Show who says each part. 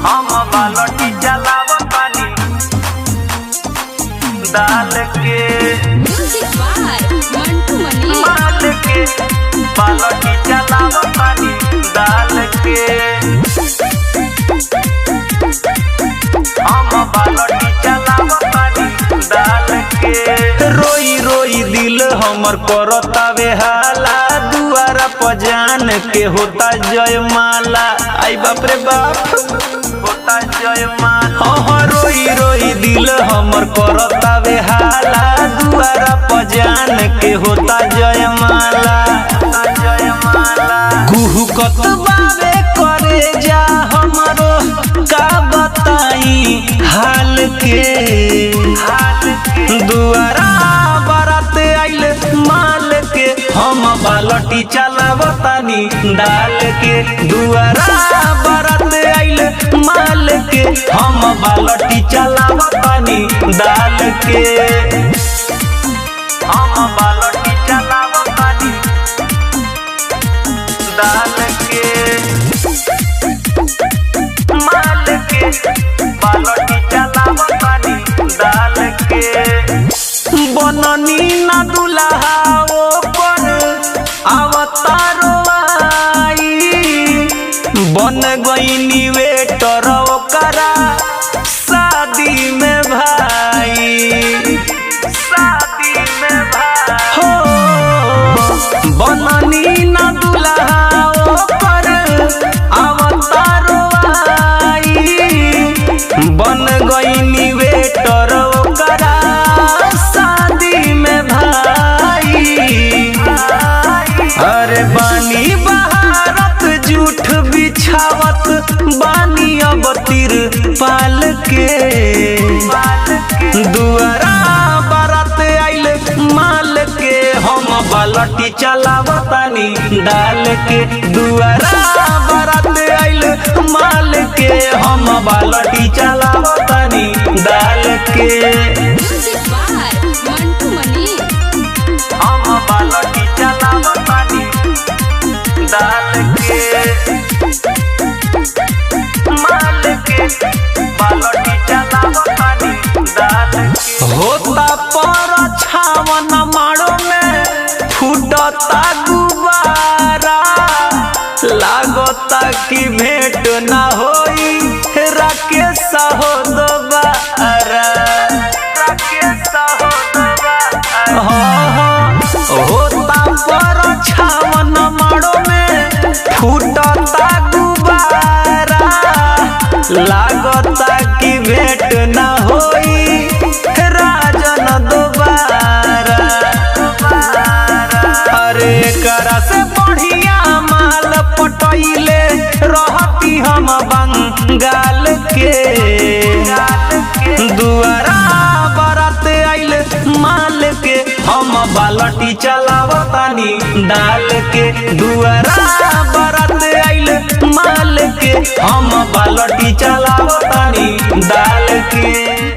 Speaker 1: हम बालटी चलावतानी दाल के
Speaker 2: म्यूजिक बाय मंटू मनी
Speaker 1: माल के बालटी चलावतानी दाल के हम बालटी चलावतानी दाल के रोई रोई दिल हमर करतावे हाला दुआरा पजान के होता जयमाला। आई बाप रे बाप होता जयमाला। हाँ रोई रोई दिल हमर करतावे हाला दुआरा पजान के होता जयमाला गुहकत बावे करे जा हमरो का बताई हाल के दुआरा बारात आइल माल के हम बालटी चलावतानी दाल के दुआरा बारात आइल माल के हम बालटी चलावतानी दाल के हम बालटी चलावतानी दाल के माल के बालटी चलावतानी दाल के बननी ना दुल्हा पर अवतारो आई बन गईनी वेटर ओकरा शादी में भाई शादी में भाई हो बननी ना दुल्हा पर अवतारो आई बन गईनी वेटर ओकरा शादी में भाई। अरे बानी बहारत जूठ बिछावत बानी अब तिर पाल के दुआरा बारात आइल माल के हम बालटी चलावतानी दाल के दुआरा बारात आइल माल के हम बालटी चलावतानी दाल के
Speaker 2: म्यूजिक बाय मंटू मनी
Speaker 1: हम बालटी चलावतानी दाल के माल के बालटी चलावतानी दाल के होता पर छावन माड़ो में फूटता गुब्बारा लागता कि भेंट ना होई राकेश हो दोबारा राकेश हो दोबारा होता पर छावन माड़ो में फूटता गुब्बारा लागता कि भेंट ना होई राजन दोबारा। अरे करा से बढ़िया माल पटैले रहती हम बंगाल के दुआरा बारात आइल माल के हम बालटी चलावतानी दाल के दुआरा बारात आइल माल के हम बालटी चलावतानी दाल के।